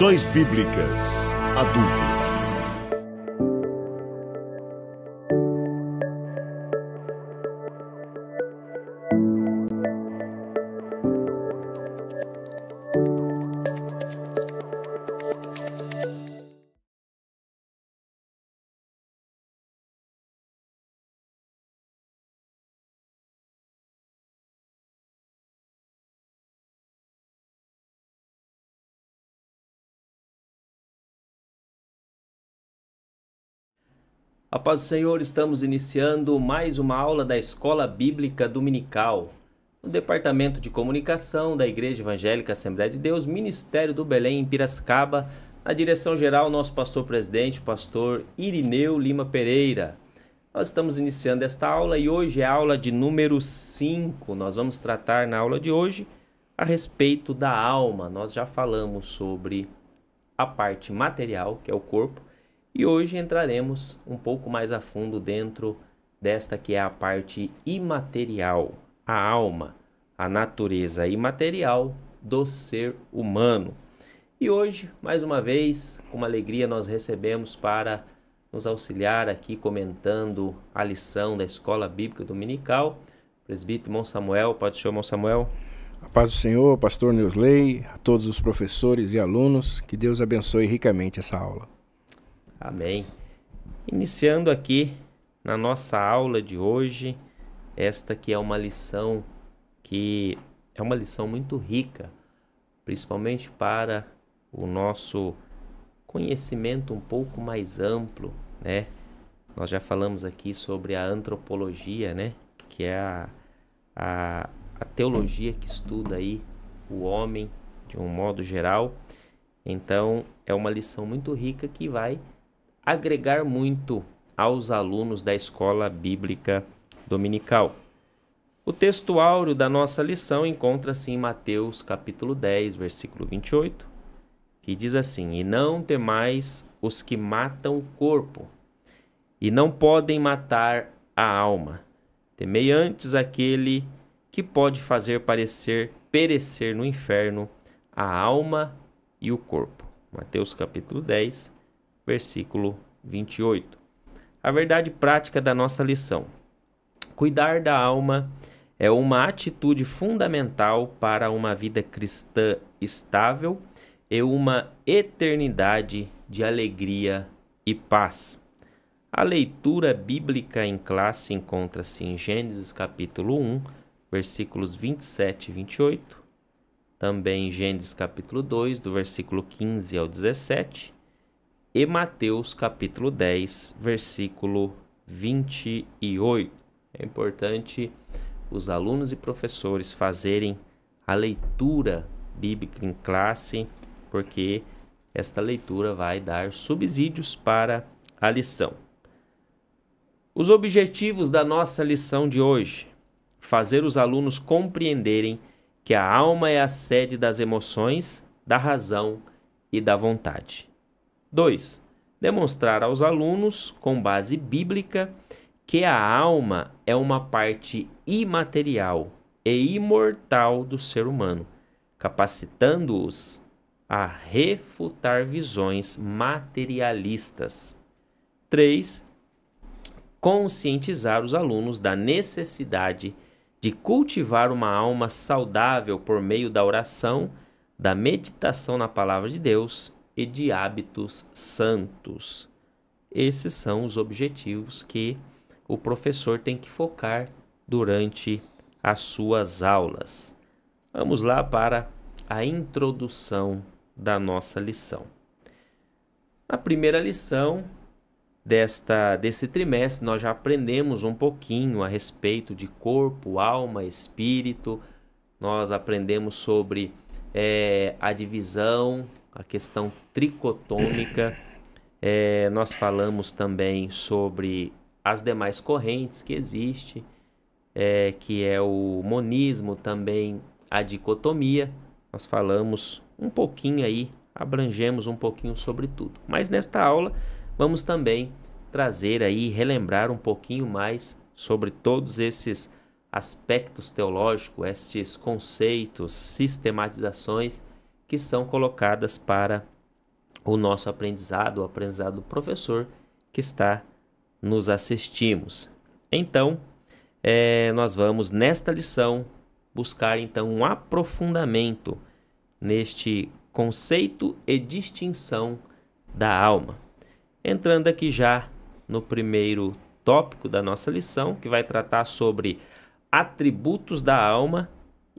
Lições Bíblicas Adultos. A paz do Senhor, estamos iniciando mais uma aula da Escola Bíblica Dominical, no Departamento de Comunicação da Igreja Evangélica Assembleia de Deus, Ministério do Belém, em Piracicaba, na direção-geral, nosso pastor-presidente, pastor Irineu Lima Pereira. Nós estamos iniciando esta aula e hoje é a aula de número 5. Nós vamos tratar na aula de hoje a respeito da alma. Nós já falamos sobre a parte material, que é o corpo, e hoje entraremos um pouco mais a fundo dentro desta que é a parte imaterial, a alma, a natureza imaterial do ser humano. E hoje, mais uma vez, com uma alegria, nós recebemos para nos auxiliar aqui comentando a lição da Escola Bíblica Dominical, o presbítero irmão Samuel. Pode ser, irmão Samuel? A paz do Senhor, pastor Neusley, a todos os professores e alunos, que Deus abençoe ricamente essa aula. Amém. Iniciando aqui na nossa aula de hoje, esta que é uma lição muito rica, principalmente para o nosso conhecimento um pouco mais amplo, né? Nós já falamos aqui sobre a antropologia, né? Que é a teologia que estuda aí o homem de um modo geral. Então, é uma lição muito rica que vai agregar muito aos alunos da Escola Bíblica Dominical. O texto áureo da nossa lição encontra-se em Mateus capítulo 10, versículo 28, que diz assim: "E não temais os que matam o corpo, e não podem matar a alma. Temei antes aquele que pode fazer perecer no inferno a alma e o corpo." Mateus capítulo 10, versículo 28. A verdade prática da nossa lição. Cuidar da alma é uma atitude fundamental para uma vida cristã estável e uma eternidade de alegria e paz. A leitura bíblica em classe encontra-se em Gênesis capítulo 1, versículos 27 e 28, também em Gênesis capítulo 2, do versículo 15 ao 17, e Mateus capítulo 10, versículo 28. É importante os alunos e professores fazerem a leitura bíblica em classe, porque esta leitura vai dar subsídios para a lição. Os objetivos da nossa lição de hoje: fazer os alunos compreenderem que a alma é a sede das emoções, da razão e da vontade. 2. Demonstrar aos alunos, com base bíblica, que a alma é uma parte imaterial e imortal do ser humano, capacitando-os a refutar visões materialistas. 3. Conscientizar os alunos da necessidade de cultivar uma alma saudável por meio da oração, da meditação na palavra de Deus e de hábitos santos. Esses são os objetivos que o professor tem que focar durante as suas aulas. Vamos lá para a introdução da nossa lição. Na primeira lição desse trimestre, nós já aprendemos um pouquinho a respeito de corpo, alma, espírito. Nós aprendemos sobre a divisão, a questão tricotômica. Nós falamos também sobre as demais correntes que existem, que é o monismo, também a dicotomia. Nós falamos um pouquinho aí, abrangemos um pouquinho sobre tudo. Mas nesta aula vamos também trazer aí, relembrar um pouquinho mais sobre todos esses aspectos teológicos, estes conceitos, sistematizações que são colocadas para o nosso aprendizado, o aprendizado do professor que está nos assistindo. Então, nós vamos nesta lição buscar então um aprofundamento neste conceito e distinção da alma. Entrando aqui já no primeiro tópico da nossa lição, que vai tratar sobre atributos da alma,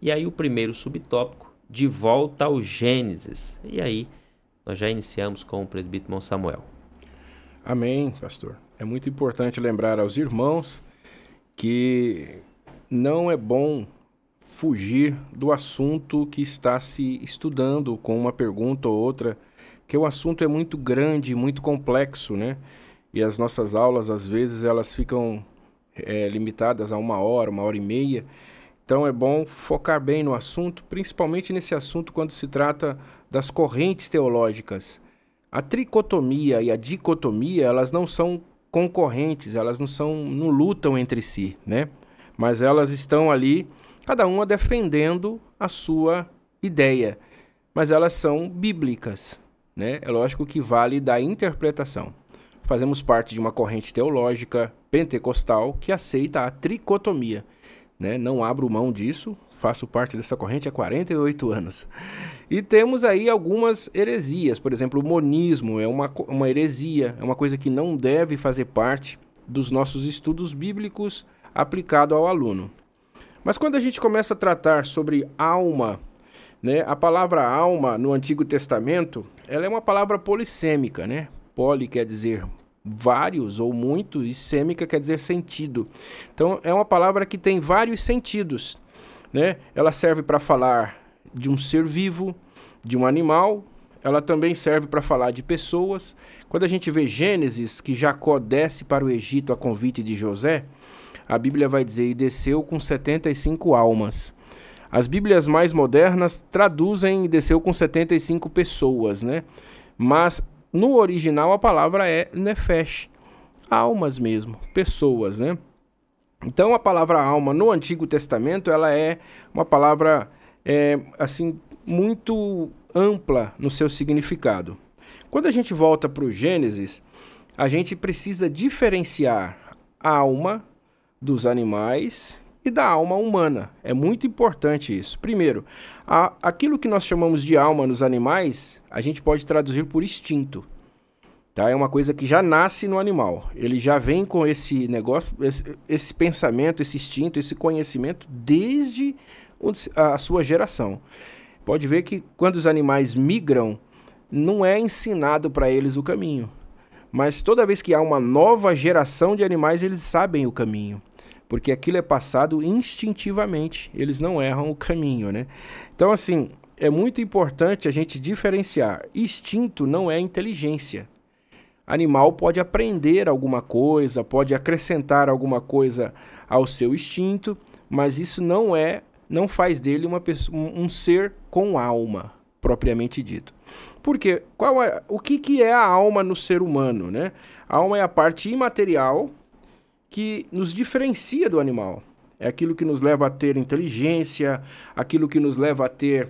e aí o primeiro subtópico, de volta ao Gênesis. E aí nós já iniciamos com o presbítero Samuel. Amém, pastor. É muito importante lembrar aos irmãos que não é bom fugir do assunto que está se estudando com uma pergunta ou outra, que o assunto é muito grande, muito complexo, né? E as nossas aulas, às vezes, elas ficam limitadas a 1 hora e meia. Então é bom focar bem no assunto, principalmente nesse assunto quando se trata das correntes teológicas. A tricotomia e a dicotomia, elas não são concorrentes, elas não lutam entre si, né? Mas elas estão ali, cada uma defendendo a sua ideia, mas elas são bíblicas, né? É lógico que vale da interpretação. Fazemos parte de uma corrente teológica pentecostal que aceita a tricotomia, né? Não abro mão disso, faço parte dessa corrente há 48 anos. E temos aí algumas heresias, por exemplo, o monismo é uma heresia, é uma coisa que não deve fazer parte dos nossos estudos bíblicos aplicado ao aluno. Mas quando a gente começa a tratar sobre alma, né, a palavra alma no Antigo Testamento, ela é uma palavra polissêmica, né? Poli quer dizer vários ou muito e sêmica quer dizer sentido. Então é uma palavra que tem vários sentidos, né? Ela serve para falar de um ser vivo, de um animal, ela também serve para falar de pessoas. Quando a gente vê Gênesis, que Jacó desce para o Egito a convite de José, a Bíblia vai dizer, e desceu com 75 almas. As Bíblias mais modernas traduzem e desceu com 75 pessoas, né? Mas no original a palavra é nefesh, almas mesmo, pessoas, né? Então a palavra alma no Antigo Testamento, ela é uma palavra assim, muito ampla no seu significado. Quando a gente volta para o Gênesis, a gente precisa diferenciar a alma dos animais e da alma humana. É muito importante isso. Primeiro, aquilo que nós chamamos de alma nos animais, a gente pode traduzir por instinto. Tá? É uma coisa que já nasce no animal. Ele já vem com esse negócio, esse pensamento, esse instinto, esse conhecimento desde a sua geração. Pode ver que quando os animais migram, não é ensinado para eles o caminho. Mas toda vez que há uma nova geração de animais, eles sabem o caminho. Porque aquilo é passado instintivamente. Eles não erram o caminho, né? Então, assim, é muito importante a gente diferenciar. Instinto não é inteligência. Animal pode aprender alguma coisa, pode acrescentar alguma coisa ao seu instinto, mas isso não faz dele um ser com alma, propriamente dito. Porque o que é a alma no ser humano, né? A alma é a parte imaterial que nos diferencia do animal. É aquilo que nos leva a ter inteligência, aquilo que nos leva a ter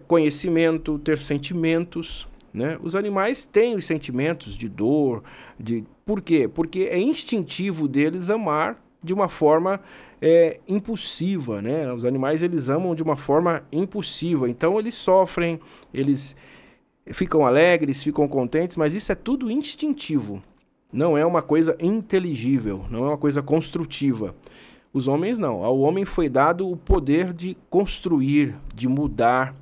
conhecimento, ter sentimentos, né? Os animais têm os sentimentos de dor, por quê? Porque é instintivo deles amar de uma forma impulsiva, né? Os animais, eles amam de uma forma impulsiva, então eles sofrem, eles ficam alegres, ficam contentes, mas isso é tudo instintivo, não é uma coisa inteligível, não é uma coisa construtiva. Os homens não, ao homem foi dado o poder de construir, de mudar.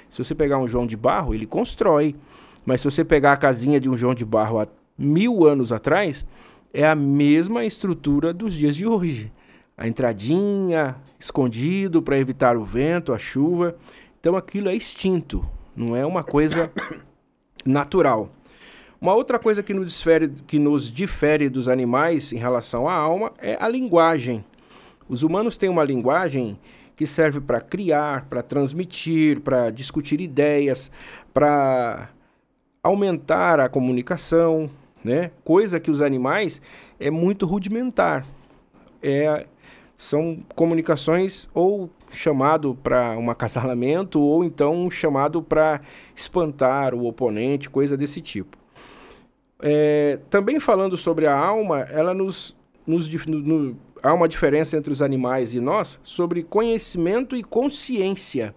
Se você pegar um João de Barro, ele constrói, mas se você pegar a casinha de um João de Barro há 1000 anos atrás, é a mesma estrutura dos dias de hoje. A entradinha, escondido para evitar o vento, a chuva. Então aquilo é instinto, não é uma coisa natural. Uma outra coisa que nos difere dos animais em relação à alma é a linguagem. Os humanos têm uma linguagem que serve para criar, para transmitir, para discutir ideias, para aumentar a comunicação, né? Coisa que os animais é muito rudimentar. São comunicações ou chamado para um acasalamento ou então um chamado para espantar o oponente, coisa desse tipo. Também falando sobre a alma, ela há uma diferença entre os animais e nós sobre conhecimento e consciência.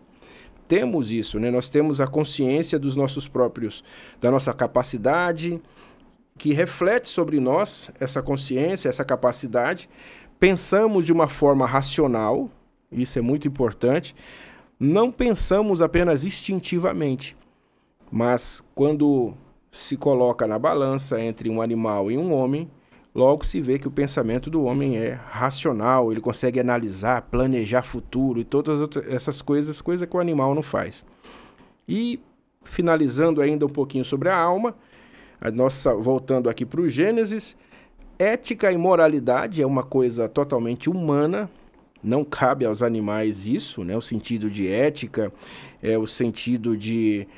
Temos isso, né? Nós temos a consciência dos nossos próprios, da nossa capacidade, que reflete sobre nós essa consciência, essa capacidade. Pensamos de uma forma racional, isso é muito importante. Não pensamos apenas instintivamente, mas quando se coloca na balança entre um animal e um homem, logo se vê que o pensamento do homem é racional, ele consegue analisar, planejar futuro e todas essas coisas, coisa que o animal não faz. E, finalizando ainda um pouquinho sobre a alma, voltando aqui para o Gênesis, ética e moralidade é uma coisa totalmente humana, não cabe aos animais isso, né? O sentido de ética, o sentido de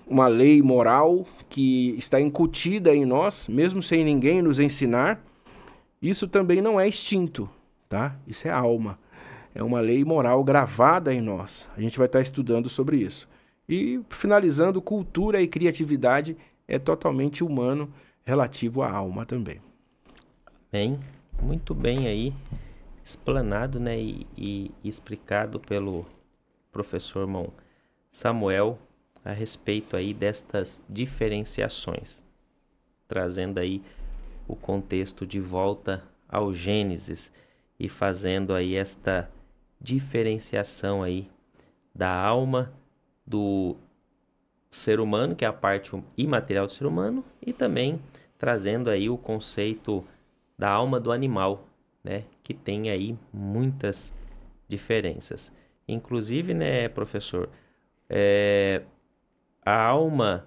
uma lei moral que está incutida em nós, mesmo sem ninguém nos ensinar. Isso também não é instinto, tá? Isso é alma. É uma lei moral gravada em nós. A gente vai estar estudando sobre isso. E, finalizando, cultura e criatividade é totalmente humano, relativo à alma também. Bem, muito bem aí, explanado, né, e explicado pelo professor irmão Samuel a respeito aí destas diferenciações, trazendo aí o contexto de volta ao Gênesis e fazendo aí esta diferenciação aí da alma do ser humano, que é a parte imaterial do ser humano, e também trazendo aí o conceito da alma do animal, né, que tem aí muitas diferenças. Inclusive, né, professor, a alma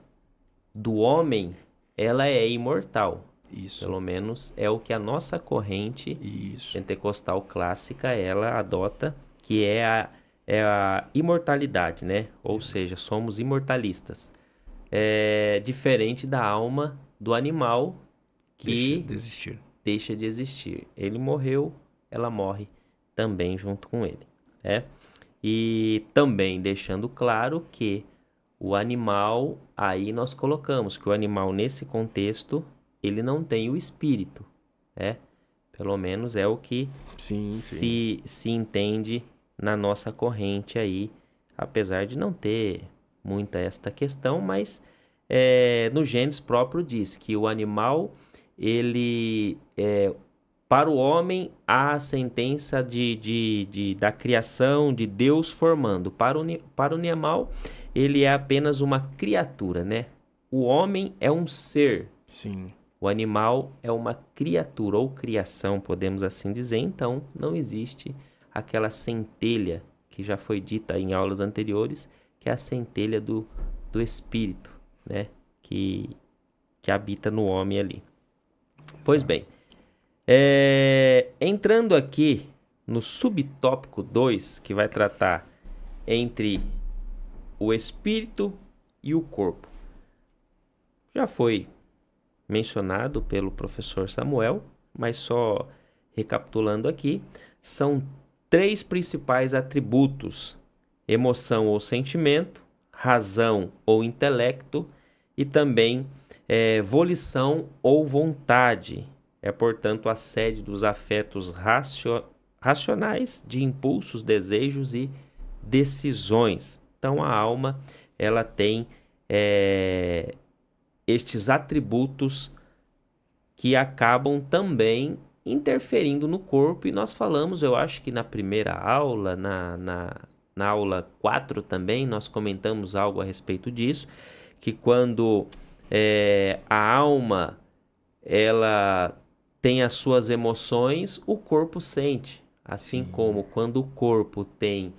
do homem, ela é imortal. Isso. Pelo menos é o que a nossa corrente pentecostal clássica, ela adota, que é a imortalidade, né? Ou seja, somos imortalistas. Diferente da alma do animal, que deixa de existir. Ele morreu, ela morre também junto com ele, né? E também deixando claro que o animal, aí nós colocamos que o animal nesse contexto, ele não tem o espírito, né? Pelo menos é o que se entende na nossa corrente aí, apesar de não ter muita esta questão, mas no Gênesis próprio diz que o animal, ele, para o homem, há a sentença da criação, de Deus formando. Para o animal, ele é apenas uma criatura, né? O homem é um ser. Sim. O animal é uma criatura, ou criação, podemos assim dizer. Então, não existe aquela centelha que já foi dita em aulas anteriores, que é a centelha do espírito, né? Que habita no homem ali. Pois bem, entrando aqui no subtópico 2, que vai tratar entre o espírito e o corpo. Já foi mencionado pelo professor Samuel, mas só recapitulando aqui, são 3 principais atributos: emoção ou sentimento, razão ou intelecto e também volição ou vontade. Portanto, a sede dos afetos racionais, de impulsos, desejos e decisões. Então, a alma, ela tem estes atributos que acabam também interferindo no corpo. E nós falamos, eu acho que na primeira aula, na aula 4 também, nós comentamos algo a respeito disso, que quando a alma, ela tem as suas emoções, o corpo sente. Assim como quando o corpo tem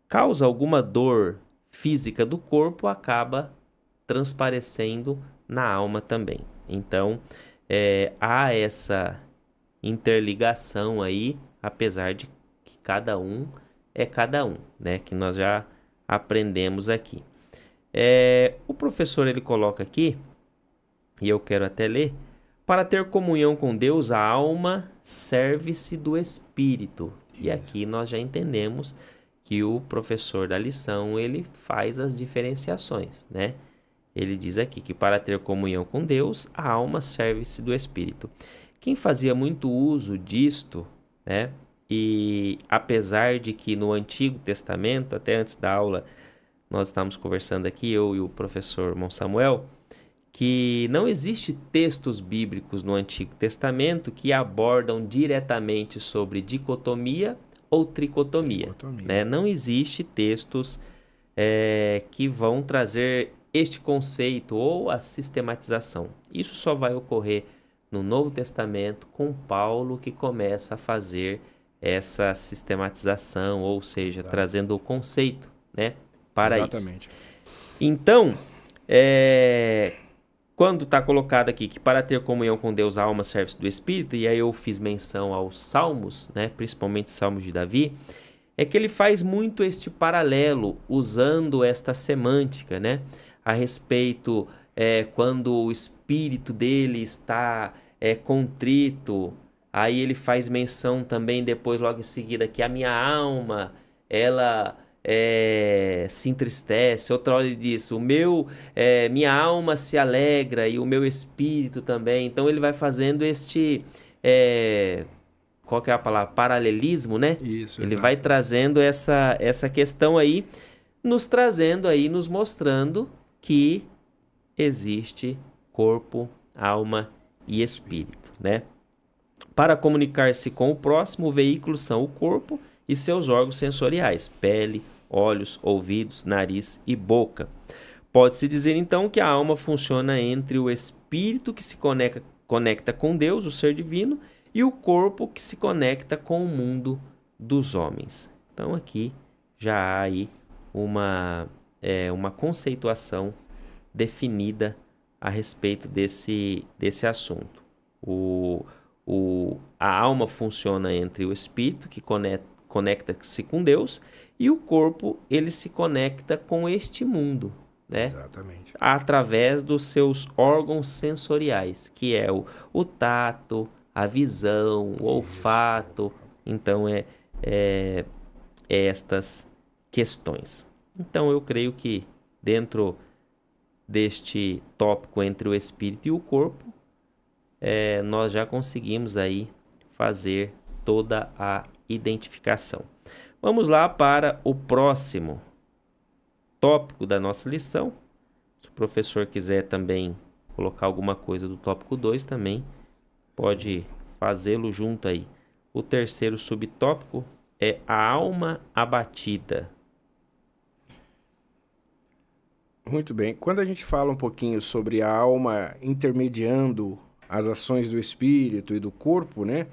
causa alguma dor física do corpo, acaba transparecendo na alma também. Então, há essa interligação aí, apesar de que cada um é cada um, né? Que nós já aprendemos aqui. O professor, ele coloca aqui, e eu quero até ler: Para ter comunhão com Deus, a alma serve-se do Espírito. E aqui nós já entendemos que o professor da lição, ele faz as diferenciações, né? Ele diz aqui que para ter comunhão com Deus, a alma serve-se do Espírito. Quem fazia muito uso disto, né? E apesar de que no Antigo Testamento, até antes da aula, nós estávamos conversando aqui, eu e o professor Monsamuel, que não existe textos bíblicos no Antigo Testamento que abordam diretamente sobre dicotomia ou tricotomia. Né? Não existe textos que vão trazer este conceito ou a sistematização. Isso só vai ocorrer no Novo Testamento com Paulo, que começa a fazer essa sistematização, ou seja, trazendo o conceito, né, para Exatamente. isso. Então, quando está colocado aqui que para ter comunhão com Deus a alma serve-se do Espírito, e aí eu fiz menção aos Salmos, né, principalmente Salmos de Davi, é que ele faz muito este paralelo, usando esta semântica, né, a respeito quando o espírito dele está contrito. Aí ele faz menção também depois, logo em seguida, que a minha alma, ela se entristece. Outra hora ele diz, minha alma se alegra e o meu espírito também. Então ele vai fazendo este, qual que é a palavra? Paralelismo, né? Isso, ele exato. vai trazendo essa questão aí, nos mostrando que existe corpo, alma e espírito, né? Para comunicar-se com o próximo, o veículo são o corpo e seus órgãos sensoriais, pele, olhos, ouvidos, nariz e boca. Pode-se dizer, então, que a alma funciona entre o espírito que se conecta com Deus, o ser divino, e o corpo que se conecta com o mundo dos homens. Então, aqui já há aí uma conceituação definida a respeito desse assunto. A alma funciona entre o espírito, que conecta-se com Deus, e o corpo, ele se conecta com este mundo, né? Exatamente. Através dos seus órgãos sensoriais, que é o tato, a visão, o olfato. Então, estas questões. Então, eu creio que dentro deste tópico entre o espírito e o corpo, nós já conseguimos aí fazer toda a identificação. Vamos lá para o próximo tópico da nossa lição. Se o professor quiser também colocar alguma coisa do tópico 2 também, pode fazê-lo junto aí. O terceiro subtópico é a alma abatida. Muito bem. Quando a gente fala um pouquinho sobre a alma intermediando as ações do espírito e do corpo, né?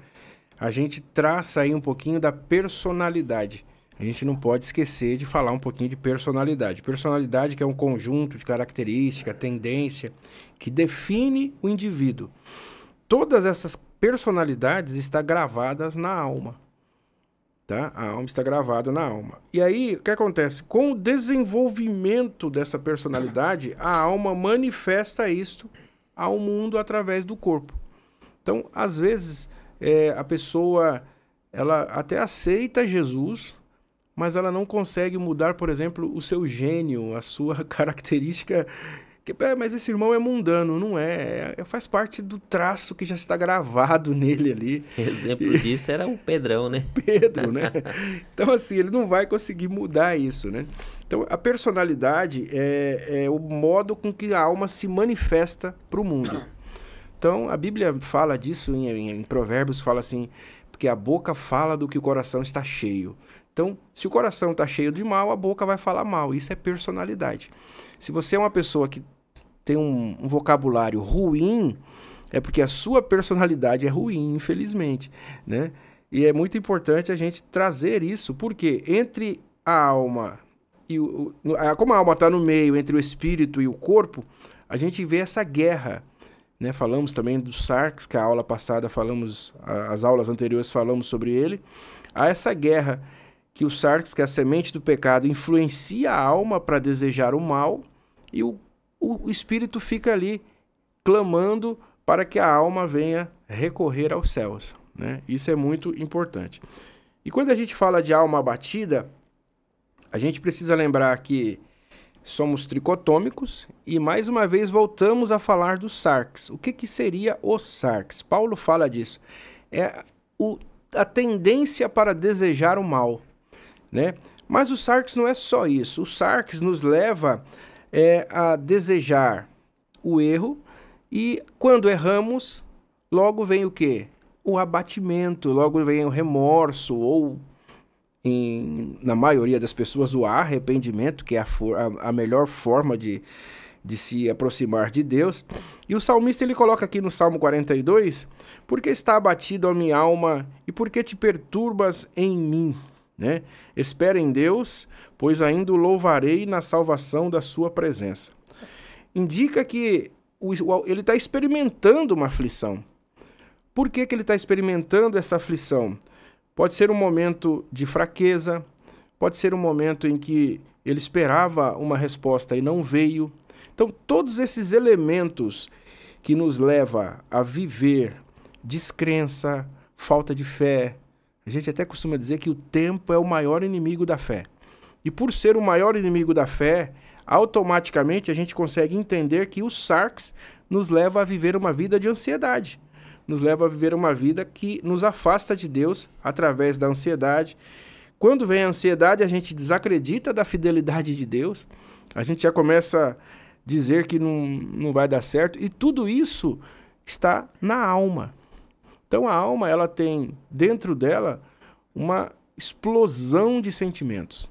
A gente traça aí um pouquinho da personalidade. A gente não pode esquecer de falar um pouquinho de personalidade. Personalidade que é um conjunto de característica, tendência, que define o indivíduo. Todas essas personalidades estão gravadas na alma. Tá? A alma está gravada na alma. E aí, o que acontece? Com o desenvolvimento dessa personalidade, a alma manifesta isto ao mundo através do corpo. Então, às vezes, a pessoa ela até aceita Jesus, mas ela não consegue mudar, por exemplo, o seu gênio, a sua característica. Mas esse irmão é mundano, não é? Faz parte do traço que já está gravado nele ali. Exemplo disso era o Pedrão, né? Pedro, né? Então, assim, ele não vai conseguir mudar isso, né? Então, a personalidade é o modo com que a alma se manifesta para o mundo. Então, a Bíblia fala disso, em Provérbios fala assim, porque a boca fala do que o coração está cheio. Então, se o coração está cheio de mal, a boca vai falar mal. Isso é personalidade. Se você é uma pessoa que tem um vocabulário ruim, é porque a sua personalidade é ruim, infelizmente, né? E é muito importante a gente trazer isso, porque entre a alma e como a alma está no meio entre o espírito e o corpo, a gente vê essa guerra, né? Falamos também do Sarx, que a aula passada as aulas anteriores falamos sobre ele. Há essa guerra que o Sarx, que é a semente do pecado, influencia a alma para desejar o mal, e o espírito fica ali clamando para que a alma venha recorrer aos céus, né? Isso é muito importante. E quando a gente fala de alma abatida, a gente precisa lembrar que somos tricotômicos e mais uma vez voltamos a falar do sarx. O que seria o sarx? Paulo fala disso. É a tendência para desejar o mal, né? Mas o sarx não é só isso. O sarx nos leva a desejar o erro e quando erramos, logo vem o quê? O abatimento, logo vem o remorso ou na maioria das pessoas, o arrependimento, que é a melhor forma de se aproximar de Deus. E o salmista ele coloca aqui no Salmo 42, porque está abatido a minha alma e porque te perturbas em mim, né? Espera em Deus, pois ainda o louvarei na salvação da sua presença. Indica que ele está experimentando uma aflição. Por que ele está experimentando essa aflição? Pode ser um momento de fraqueza, pode ser um momento em que ele esperava uma resposta e não veio. Então, todos esses elementos que nos levam a viver descrença, falta de fé. A gente até costuma dizer que o tempo é o maior inimigo da fé. E por ser o maior inimigo da fé, automaticamente a gente consegue entender que o sarx nos leva a viver uma vida de ansiedade. Nos leva a viver uma vida que nos afasta de Deus através da ansiedade. Quando vem a ansiedade, a gente desacredita da fidelidade de Deus. A gente já começa a dizer que não vai dar certo. E tudo isso está na alma. Então a alma ela tem dentro dela uma explosão de sentimentos,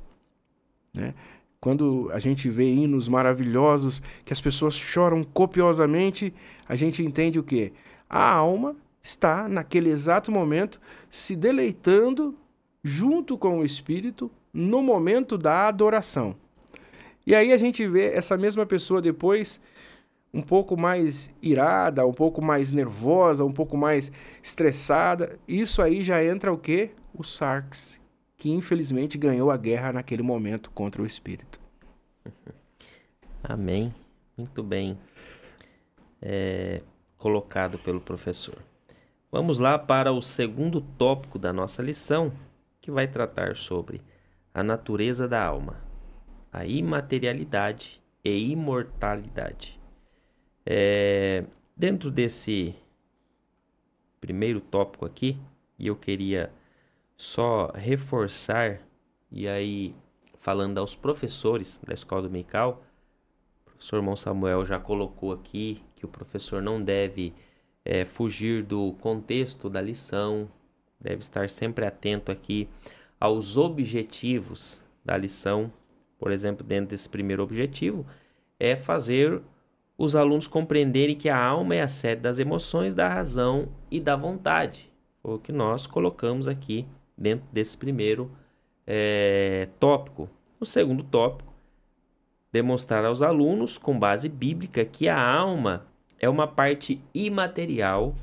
né? Quando a gente vê hinos maravilhosos, que as pessoas choram copiosamente, a gente entende o quê? A alma está, naquele exato momento, se deleitando junto com o Espírito no momento da adoração. E aí a gente vê essa mesma pessoa depois um pouco mais irada, um pouco mais nervosa, um pouco mais estressada. Isso aí já entra o quê? O sarx, que infelizmente ganhou a guerra naquele momento contra o Espírito. Amém. Muito bem. Colocado pelo professor. Vamos lá para o segundo tópico da nossa lição, que vai tratar sobre a natureza da alma, a imaterialidade e imortalidade. Dentro desse primeiro tópico aqui, e eu queria só reforçar, e aí falando aos professores da Escola Dominical, o professor irmão Samuel já colocou aqui que o professor não deve fugir do contexto da lição, deve estar sempre atento aqui aos objetivos da lição. Por exemplo, dentro desse primeiro objetivo, é fazer os alunos compreenderem que a alma é a sede das emoções, da razão e da vontade. Foi o que nós colocamos aqui dentro desse primeiro tópico. O segundo tópico, demonstrar aos alunos, com base bíblica, que a alma é uma parte imaterial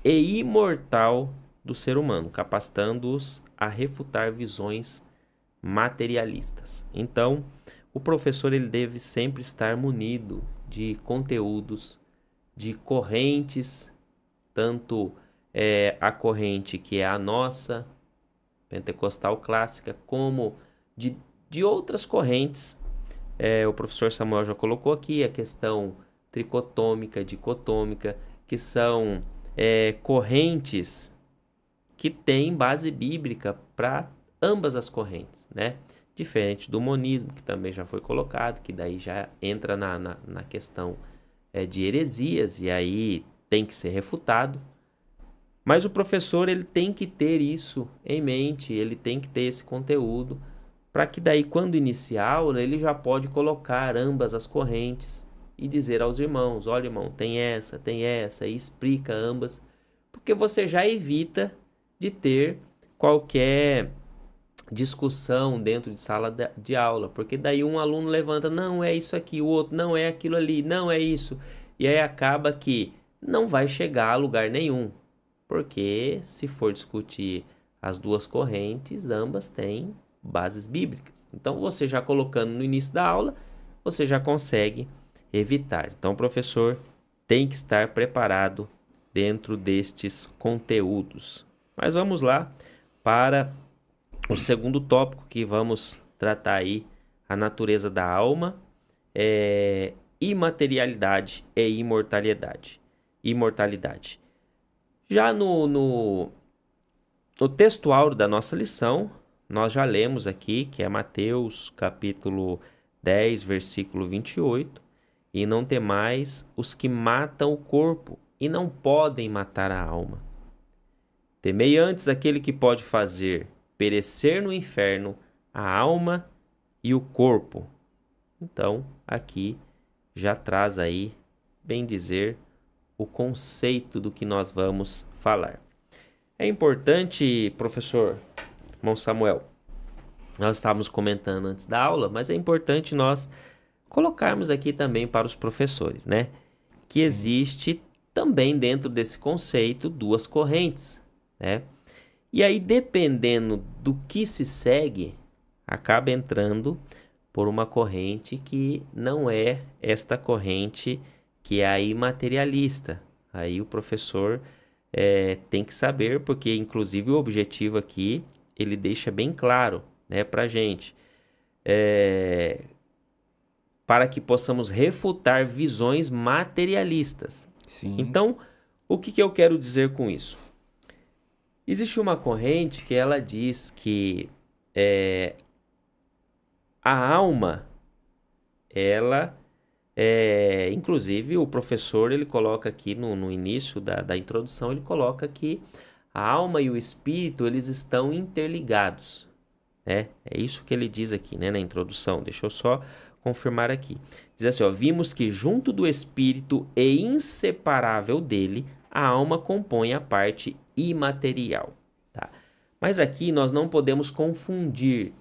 e imortal do ser humano, capacitando-os a refutar visões materialistas. Então, o professor ele deve sempre estar munido de conteúdos, de correntes, tanto a corrente que é a nossa, pentecostal clássica, como de outras correntes. O professor Samuel já colocou aqui a questão tricotômica, dicotômica, que são correntes que têm base bíblica para ambas as correntes, né? Diferente do monismo, que também já foi colocado, que daí já entra na questão de heresias, e aí tem que ser refutado. Mas o professor ele tem que ter isso em mente, ele tem que ter esse conteúdo, para que daí quando iniciar a aula ele já pode colocar ambas as correntes e dizer aos irmãos, olha irmão, tem essa, e explica ambas, porque você já evita de ter qualquer discussão dentro de sala de aula, porque daí um aluno levanta, não é isso aqui, o outro não é aquilo ali, não é isso, e aí acaba que não vai chegar a lugar nenhum, porque se for discutir as duas correntes, ambas têm bases bíblicas. Então você já colocando no início da aula, você já consegue evitar. Então o professor tem que estar preparado dentro destes conteúdos. Mas vamos lá para o segundo tópico que vamos tratar aí, a natureza da alma, imaterialidade e imortalidade. Já no texto áureo da nossa lição, nós já lemos aqui, que é Mateus capítulo 10, versículo 28, e não temais os que matam o corpo e não podem matar a alma. Temei antes aquele que pode fazer perecer no inferno a alma e o corpo. Então, aqui já traz aí, bem dizer, o conceito do que nós vamos falar. É importante, professor, irmão Samuel, nós estávamos comentando antes da aula, mas é importante nós colocarmos aqui também para os professores, né? Que existe também dentro desse conceito duas correntes, né? E aí, dependendo do que se segue, acaba entrando por uma corrente que não é esta corrente que é a imaterialista. Aí o professor tem que saber, porque inclusive o objetivo aqui, ele deixa bem claro, né, para a gente, para que possamos refutar visões materialistas. Sim. Então, o que eu quero dizer com isso? Existe uma corrente que ela diz que a alma, ela, inclusive o professor, ele coloca aqui no início da introdução, ele coloca que a alma e o espírito, eles estão interligados, né? É isso que ele diz aqui, né, na introdução. Deixa eu só confirmar aqui. Diz assim, ó, vimos que junto do espírito e inseparável dele, a alma compõe a parte imaterial, tá? Mas aqui nós não podemos confundir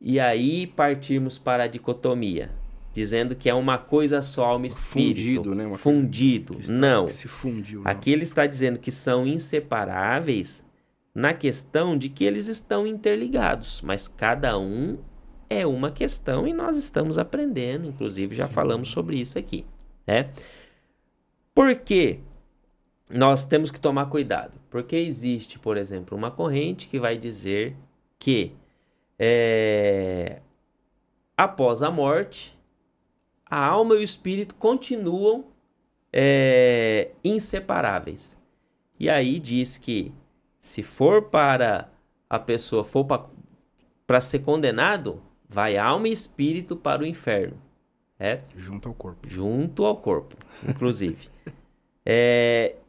e aí partirmos para a dicotomia, dizendo que é uma coisa só, alma e espírito. Fundido, né? Fundido. Não. Que se fundiu, não. Aqui ele está dizendo que são inseparáveis na questão de que eles estão interligados, mas cada um é uma questão e nós estamos aprendendo, inclusive já falamos sobre isso aqui, né? Por quê? Nós temos que tomar cuidado, porque existe, por exemplo, uma corrente que vai dizer que após a morte, a alma e o espírito continuam inseparáveis. E aí diz que se for para a pessoa, for para ser condenado, vai alma e espírito para o inferno. Junto ao corpo. Junto ao corpo, inclusive.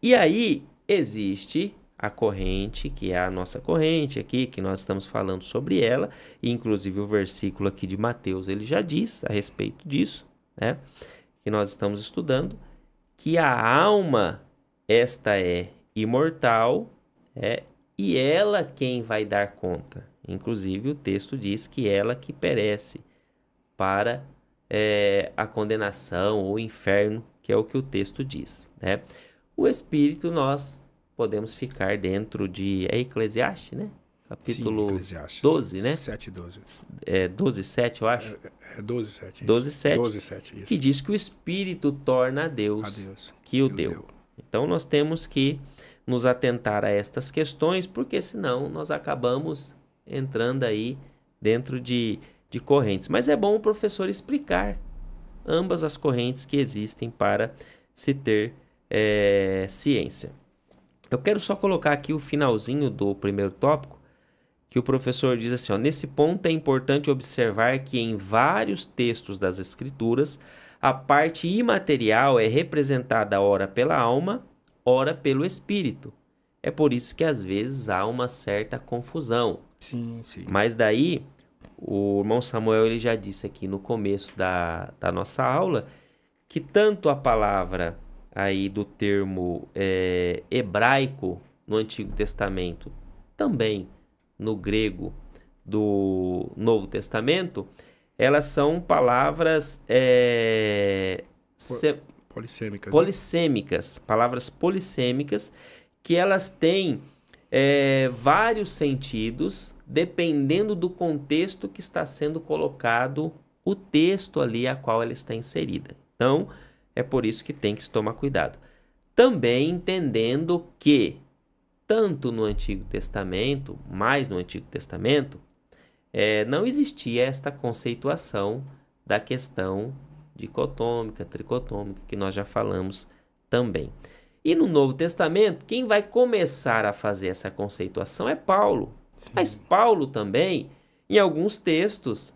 E aí existe a corrente, que é a nossa corrente aqui, que nós estamos falando sobre ela, e inclusive o versículo aqui de Mateus, ele já diz a respeito disso, né? Que nós estamos estudando, que a alma, esta é imortal, e ela quem vai dar conta. Inclusive o texto diz que ela que perece para a condenação ou inferno, que é o que o texto diz, né? O espírito nós podemos ficar dentro de Eclesiastes, né? Capítulo 12, né? 7:12. 12:7, eu acho. 12:7. 12:7, isso. que diz que o espírito torna a Deus que o deu. Então nós temos que nos atentar a estas questões, porque senão nós acabamos entrando aí dentro de correntes. Mas é bom o professor explicar ambas as correntes que existem para se ter ciência. Eu quero só colocar aqui o finalzinho do primeiro tópico, que o professor diz assim, ó, nesse ponto é importante observar que em vários textos das Escrituras, a parte imaterial é representada ora pela alma, ora pelo espírito. É por isso que às vezes há uma certa confusão. Sim. Mas daí, o irmão Samuel ele já disse aqui no começo da nossa aula, que tanto a palavra aí do termo hebraico no Antigo Testamento, também no grego do Novo Testamento, elas são palavras polissêmicas, palavras polissêmicas, que elas têm vários sentidos, dependendo do contexto que está sendo colocado o texto ali a qual ela está inserida. Então, é por isso que tem que se tomar cuidado. Também entendendo que, tanto no Antigo Testamento, mais no Antigo Testamento, não existia esta conceituação da questão dicotômica, tricotômica, que nós já falamos também. E no Novo Testamento, quem vai começar a fazer essa conceituação é Paulo. Sim. Mas Paulo também, em alguns textos,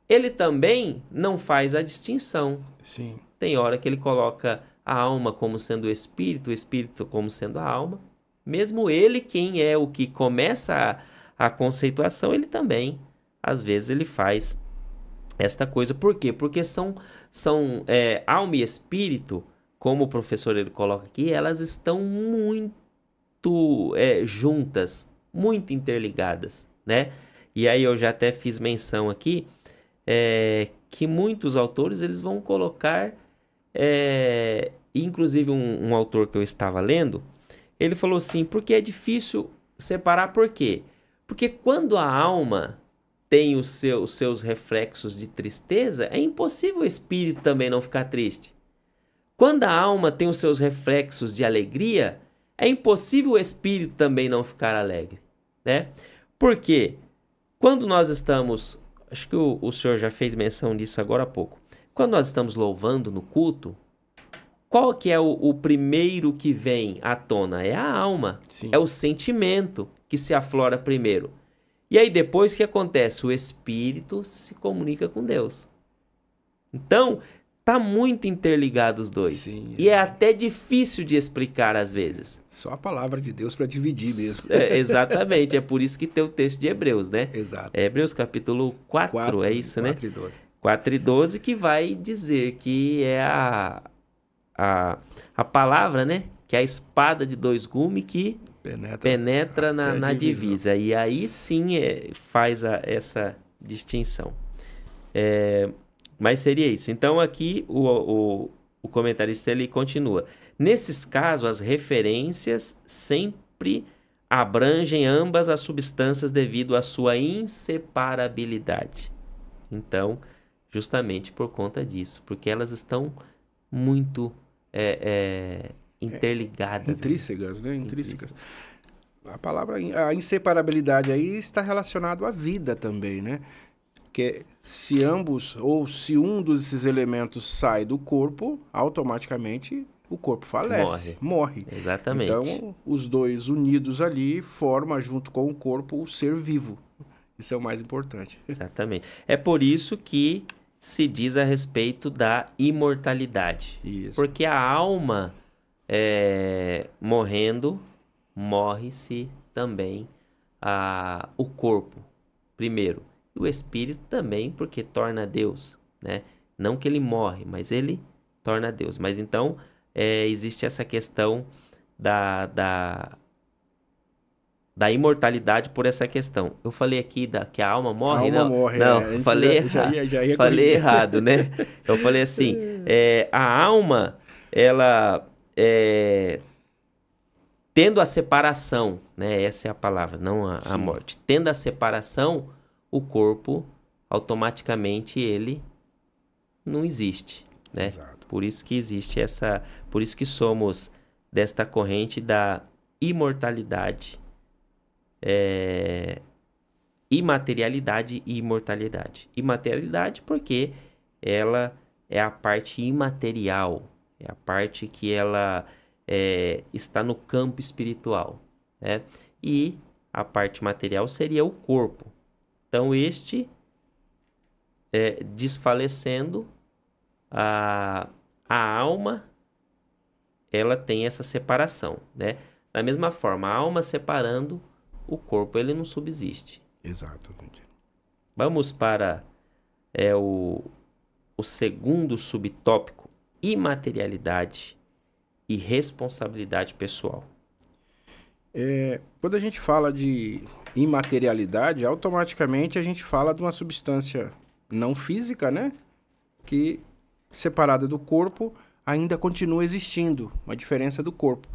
ele também não faz a distinção. Sim. Tem hora que ele coloca a alma como sendo o espírito como sendo a alma. Mesmo ele, quem é o que começa a conceituação, ele também, às vezes, ele faz esta coisa. Por quê? Porque são alma e espírito, como o professor ele coloca aqui, elas estão muito juntas, muito interligadas, né? E aí eu já até fiz menção aqui, que muitos autores eles vão colocar, inclusive um autor que eu estava lendo, ele falou assim, porque é difícil separar, por quê? Porque quando a alma tem os seus reflexos de tristeza, é impossível o espírito também não ficar triste. Quando a alma tem os seus reflexos de alegria, é impossível o espírito também não ficar alegre, né? Por quê? Quando nós estamos, acho que o senhor já fez menção disso agora há pouco, quando nós estamos louvando no culto, qual que é o primeiro que vem à tona? É a alma, Sim. É o sentimento que se aflora primeiro. E aí depois o que acontece? O espírito se comunica com Deus. Então, tá muito interligado os dois. Sim, e é até difícil de explicar às vezes. Só a palavra de Deus para dividir mesmo. Exatamente, é por isso que tem o texto de Hebreus, né? Exato. Hebreus capítulo 4, é isso, 4 né? 4 e 12. 4 e 12 que vai dizer que é a palavra, né? Que é a espada de dois gumes que penetra na divisa. E aí sim faz essa distinção. Mas seria isso. Então aqui o comentarista ele continua. Nesses casos, as referências sempre abrangem ambas as substâncias devido à sua inseparabilidade. Então, justamente por conta disso, porque elas estão muito interligadas. Intrínsegas, né? Intrínsecas. A palavra, a inseparabilidade aí está relacionado à vida também, né? Que se ambos, ou se um desses elementos sai do corpo, automaticamente o corpo falece, morre. Exatamente. Então, os dois unidos ali formam, junto com o corpo, o ser vivo. Isso é o mais importante. Exatamente. É por isso que se diz a respeito da imortalidade. Isso. Porque a alma, morrendo, morre-se também o corpo, primeiro. E o espírito também, porque torna Deus, né? Não que ele morre, mas ele torna Deus. Mas então, existe essa questão da imortalidade por essa questão. Eu falei aqui que a alma morre? A alma morre. Não, falei errado, né? Eu falei assim, a alma, ela... tendo a separação, né? Essa é a palavra, não a morte. Tendo a separação, o corpo, automaticamente, ele não existe, né? Exato. Por isso que existe por isso que somos desta corrente da imortalidade, imaterialidade e imortalidade. Imaterialidade porque ela é a parte imaterial, é a parte que ela está no campo espiritual, né? E a parte material seria o corpo. Então, desfalecendo, a alma, ela tem essa separação, né? Da mesma forma, a alma separando, o corpo, ele não subsiste. Exato. Vamos para o segundo subtópico, imaterialidade e responsabilidade pessoal. Quando a gente fala de imaterialidade, automaticamente a gente fala de uma substância não física, né? Que, separada do corpo, ainda continua existindo, uma diferença do corpo.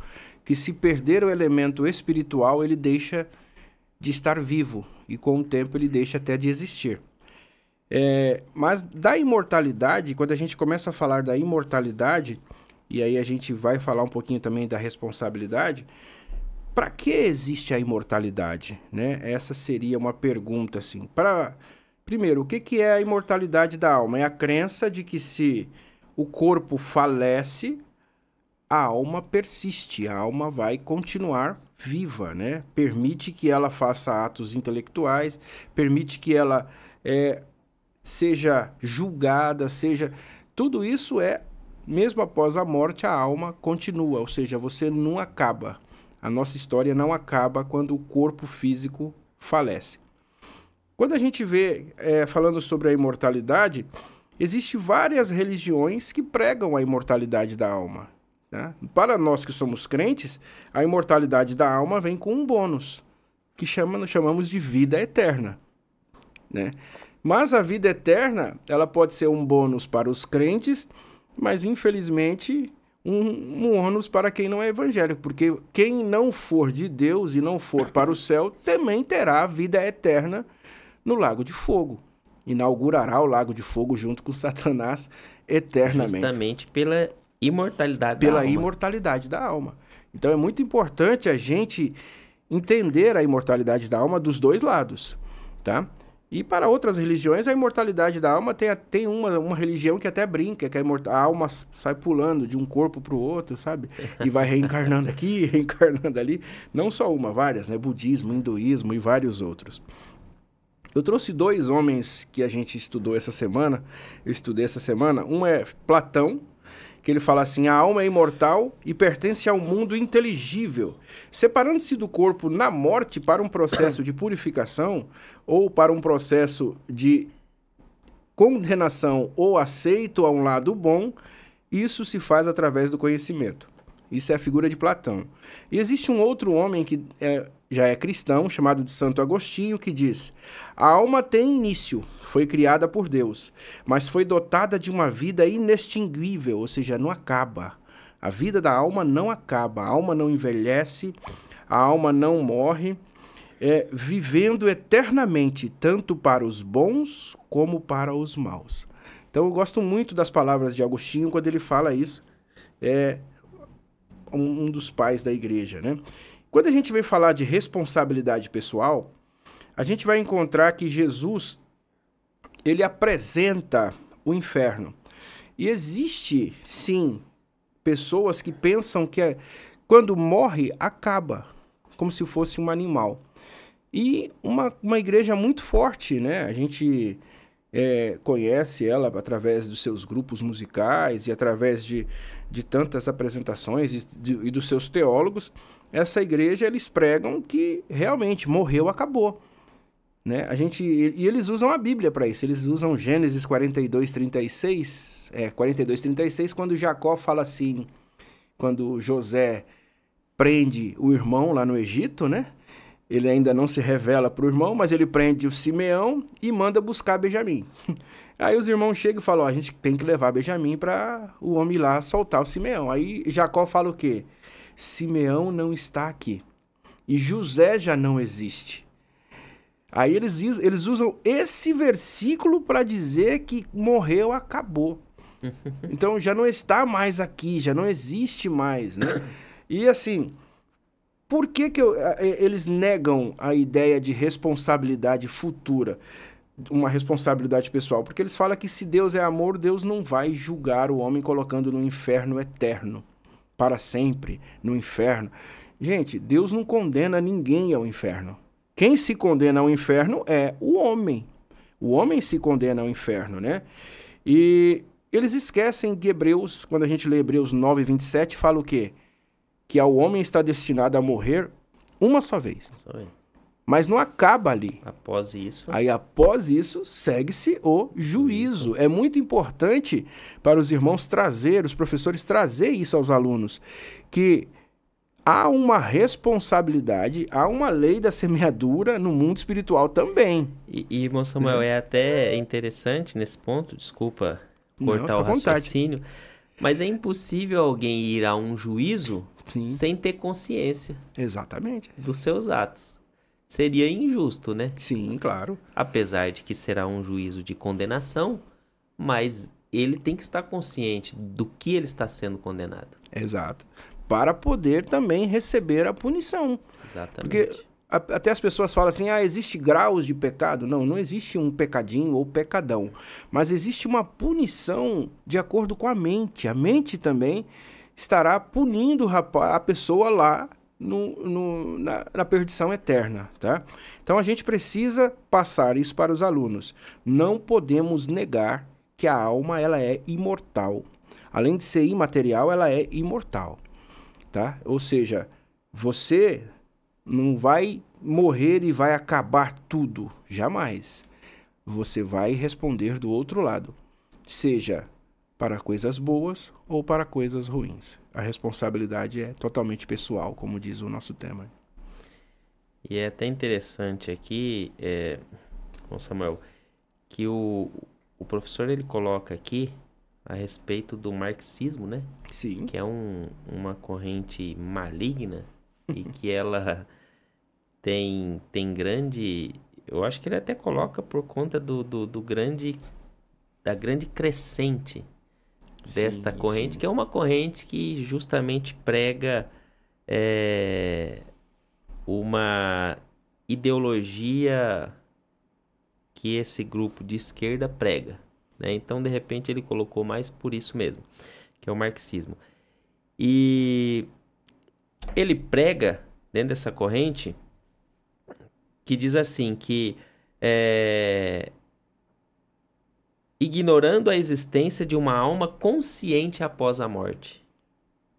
Que se perder o elemento espiritual, ele deixa de estar vivo e com o tempo ele deixa até de existir. Mas da imortalidade, quando a gente começa a falar da imortalidade, e aí a gente vai falar um pouquinho também da responsabilidade. Para que existe a imortalidade, né? Essa seria uma pergunta assim. Primeiro, o que é a imortalidade da alma? É a crença de que se o corpo falece, a alma persiste, a alma vai continuar viva, né? Permite que ela faça atos intelectuais, permite que ela seja julgada, tudo isso mesmo após a morte, a alma continua, ou seja, você não acaba. A nossa história não acaba quando o corpo físico falece. Quando a gente vê, falando sobre a imortalidade, existem várias religiões que pregam a imortalidade da alma. Né? Para nós que somos crentes, a imortalidade da alma vem com um bônus, que chamamos de vida eterna. Né? Mas a vida eterna, ela pode ser um bônus para os crentes, mas infelizmente um ônus para quem não é evangélico, porque quem não for de Deus e não for para o céu, também terá a vida eterna no lago de fogo. Inaugurará o lago de fogo junto com Satanás eternamente. Justamente pela imortalidade da alma. Pela imortalidade da alma. Então é muito importante a gente entender a imortalidade da alma dos dois lados, tá? E para outras religiões, a imortalidade da alma tem uma religião que até brinca, que a alma sai pulando de um corpo para o outro, sabe? E vai reencarnando aqui, reencarnando ali. Não só uma, várias, né? Budismo, hinduísmo e vários outros. Eu trouxe 2 homens que a gente estudou essa semana. Eu estudei essa semana. Um é Platão, que ele fala assim: a alma é imortal e pertence ao mundo inteligível, separando-se do corpo na morte para um processo de purificação ou para um processo de condenação ou aceito a um lado bom. Isso se faz através do conhecimento. Isso é a figura de Platão. E existe um outro homem que já é cristão, chamado de Santo Agostinho, que diz: a alma tem início, foi criada por Deus, mas foi dotada de uma vida inextinguível, ou seja, não acaba. A vida da alma não acaba, a alma não envelhece, a alma não morre, vivendo eternamente, tanto para os bons como para os maus. Então eu gosto muito das palavras de Agostinho quando ele fala isso. Um dos pais da igreja, né? Quando a gente vem falar de responsabilidade pessoal, a gente vai encontrar que Jesus, ele apresenta o inferno. E existe, sim, pessoas que pensam que quando morre, acaba, como se fosse um animal. E uma igreja muito forte, né? A gente conhece ela através dos seus grupos musicais e através de tantas apresentações e dos seus teólogos. Essa igreja, eles pregam que realmente morreu, acabou. Né? E eles usam a Bíblia para isso. Eles usam Gênesis 42:36, 42:36, quando Jacó fala assim, quando José prende o irmão lá no Egito, né? Ele ainda não se revela para o irmão, mas ele prende o Simeão e manda buscar Benjamim. Aí os irmãos chegam e falam: a gente tem que levar Benjamim para o homem lá soltar o Simeão. Aí Jacó fala o quê? Simeão não está aqui. E José já não existe. Aí eles usam esse versículo para dizer que morreu, acabou. Então já não está mais aqui, já não existe mais, né? E assim, por que eles negam a ideia de responsabilidade futura, uma responsabilidade pessoal? Porque eles falam que se Deus é amor, Deus não vai julgar o homem colocando no inferno eterno, para sempre, no inferno. Gente, Deus não condena ninguém ao inferno. Quem se condena ao inferno é o homem. O homem se condena ao inferno, né? E eles esquecem que Hebreus, quando a gente lê Hebreus 9:27, fala o quê? Que ao homem está destinado a morrer uma só vez. Mas não acaba ali. Após isso... Aí, após isso, segue-se o juízo. É muito importante para os irmãos os professores trazer isso aos alunos, que há uma responsabilidade, há uma lei da semeadura no mundo espiritual também. E irmão Samuel, é até interessante nesse ponto, desculpa cortar o raciocínio, mas é impossível alguém ir a um juízo sem ter consciência. Exatamente. Dos seus atos. Seria injusto, né? Sim, claro. Apesar de que será um juízo de condenação, mas ele tem que estar consciente do que ele está sendo condenado. Exato. Para poder também receber a punição. Exatamente. Porque até as pessoas falam assim, existe graus de pecado. Não, não existe um pecadinho ou pecadão. Mas existe uma punição de acordo com a mente. A mente também estará punindo a pessoa lá na perdição eterna, tá? Então a gente precisa passar isso para os alunos. Não podemos negar que a alma ela é imortal. Além de ser imaterial, ela é imortal, tá? Ou seja, você não vai morrer e vai acabar tudo, jamais. Você vai responder do outro lado, seja para coisas boas ou para coisas ruins. A responsabilidade é totalmente pessoal, como diz o nosso tema. E é até interessante aqui, Samuel, que o professor ele coloca aqui a respeito do marxismo, né? Sim. Que é uma corrente maligna e que ela tem grande... Eu acho que ele até coloca por conta da grande crescente desta corrente, que é uma corrente que justamente prega uma ideologia que esse grupo de esquerda prega, né? Então, de repente, ele colocou mais por isso mesmo, que é o marxismo. E ele prega, dentro dessa corrente, que diz assim, que ignorando a existência de uma alma consciente após a morte.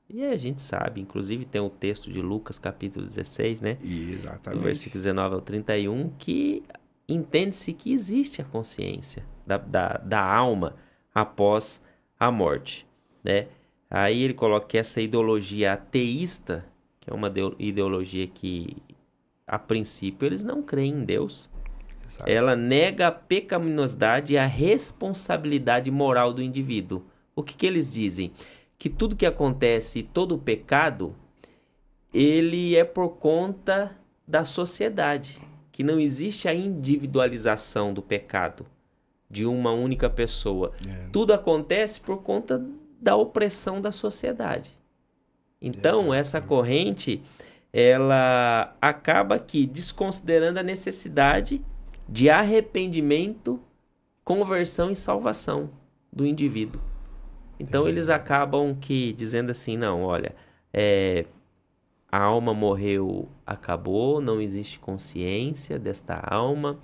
E a gente sabe, inclusive tem o texto de Lucas, capítulo 16, né? Exatamente. Do versículo 19 ao 31, que entende-se que existe a consciência da alma após a morte, né? Aí ele coloca que essa ideologia ateísta, que é uma ideologia que, a princípio, eles não creem em Deus. Exato. Ela nega a pecaminosidade e a responsabilidade moral do indivíduo. O que eles dizem? Que tudo que acontece, todo o pecado, ele é por conta da sociedade. Que não existe a individualização do pecado de uma única pessoa. Tudo acontece por conta da opressão da sociedade. Então, essa corrente, ela acaba aqui desconsiderando a necessidade de arrependimento, conversão e salvação do indivíduo. Então, eles acabam dizendo assim, não, olha, a alma morreu, acabou, não existe consciência desta alma,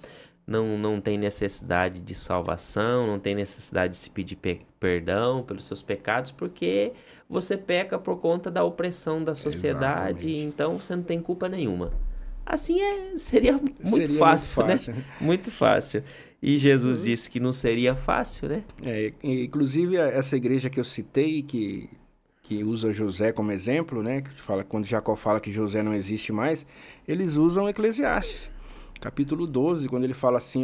não tem necessidade de salvação, não tem necessidade de se pedir perdão pelos seus pecados, porque você peca por conta da opressão da sociedade, então você não tem culpa nenhuma. Assim seria muito fácil, né? Muito fácil. E Jesus disse que não seria fácil, né? Inclusive, essa igreja que eu citei, que usa José como exemplo, né? Que fala, quando Jacó fala que José não existe mais, eles usam Eclesiastes, capítulo 12, quando ele fala assim,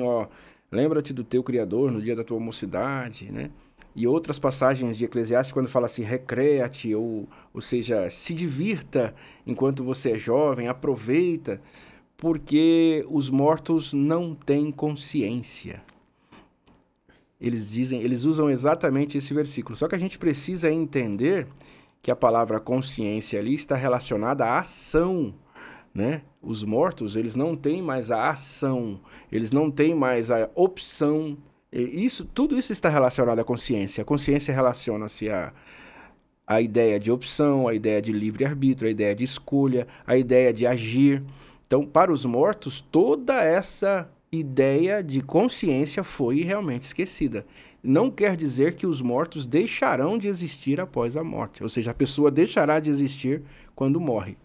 lembra-te do teu Criador no dia da tua mocidade, né? E outras passagens de Eclesiastes, quando fala assim, recreia-te, ou seja, se divirta enquanto você é jovem, aproveita, porque os mortos não têm consciência. Eles usam exatamente esse versículo. Só que a gente precisa entender que a palavra consciência ali está relacionada à ação, né? Os mortos, eles não têm mais a ação, eles não têm mais a opção. Tudo isso está relacionado à consciência. A consciência relaciona-se à ideia de opção, à ideia de livre-arbítrio, à ideia de escolha, à ideia de agir. Então, para os mortos, toda essa ideia de consciência foi realmente esquecida. Não quer dizer que os mortos deixarão de existir após a morte. Ou seja, a pessoa deixará de existir quando morre.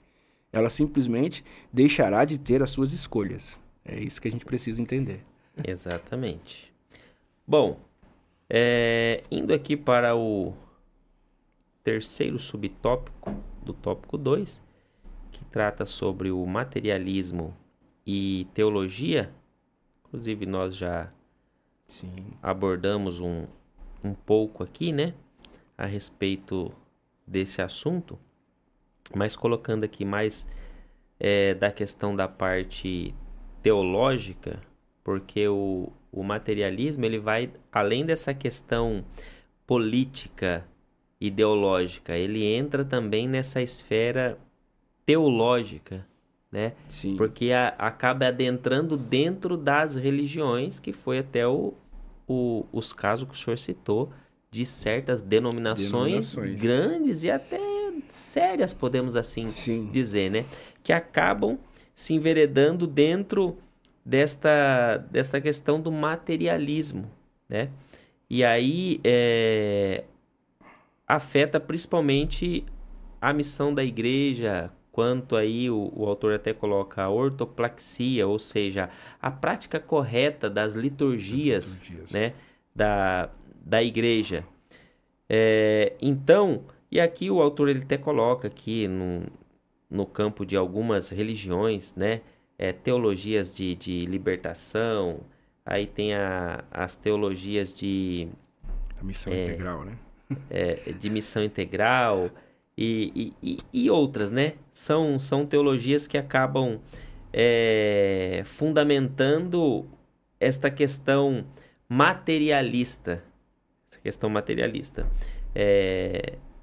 Ela simplesmente deixará de ter as suas escolhas. É isso que a gente precisa entender. Exatamente. Bom, indo aqui para o terceiro subtópico do tópico 2, que trata sobre o materialismo e teologia. Inclusive, nós já abordamos um pouco aqui, né, a respeito desse assunto, mas colocando aqui mais da questão da parte teológica, porque o materialismo ele vai além dessa questão política, ideológica, ele entra também nessa esfera teológica, né? Sim. Porque acaba adentrando dentro das religiões, que foi até os casos que o senhor citou, de certas denominações grandes e até sérias, podemos assim dizer, né? Que acabam se enveredando dentro desta questão do materialismo, né? E aí afeta principalmente a missão da igreja, quanto aí o autor até coloca a ortopraxia, ou seja, a prática correta das liturgias. Né, da igreja. Então, e aqui o autor ele até coloca aqui no campo de algumas religiões, né, teologias de libertação, aí tem as teologias de... A missão integral, né? De missão integral e outras, né? São teologias que acabam fundamentando esta questão materialista. Essa questão materialista.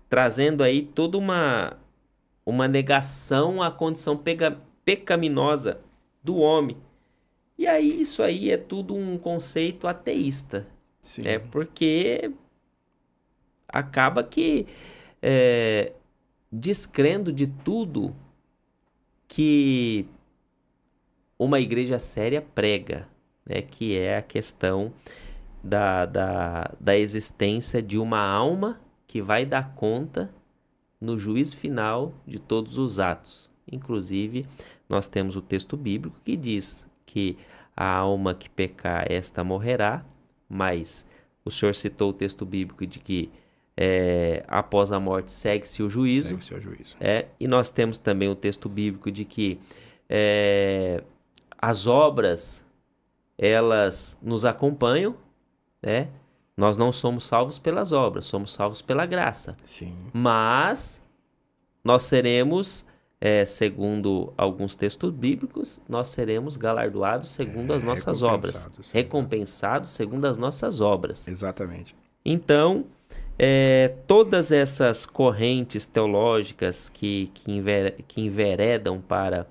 Trazendo aí toda uma negação à condição pecaminosa do homem. E aí isso aí é tudo um conceito ateísta. Sim. Porque acaba que descrendo de tudo que uma igreja séria prega, né? Que é a questão da existência de uma alma que vai dar conta no juízo final de todos os atos. Inclusive, nós temos o texto bíblico que diz que a alma que pecar, esta morrerá, mas o senhor citou o texto bíblico de que após a morte segue-se o juízo. Segue-se o juízo. E nós temos também o texto bíblico de que as obras, elas nos acompanham, né? Nós não somos salvos pelas obras, somos salvos pela graça. Sim. Mas nós seremos, segundo alguns textos bíblicos, nós seremos galardoados segundo as nossas obras. Recompensados segundo as nossas obras. Exatamente. Então, todas essas correntes teológicas que enveredam para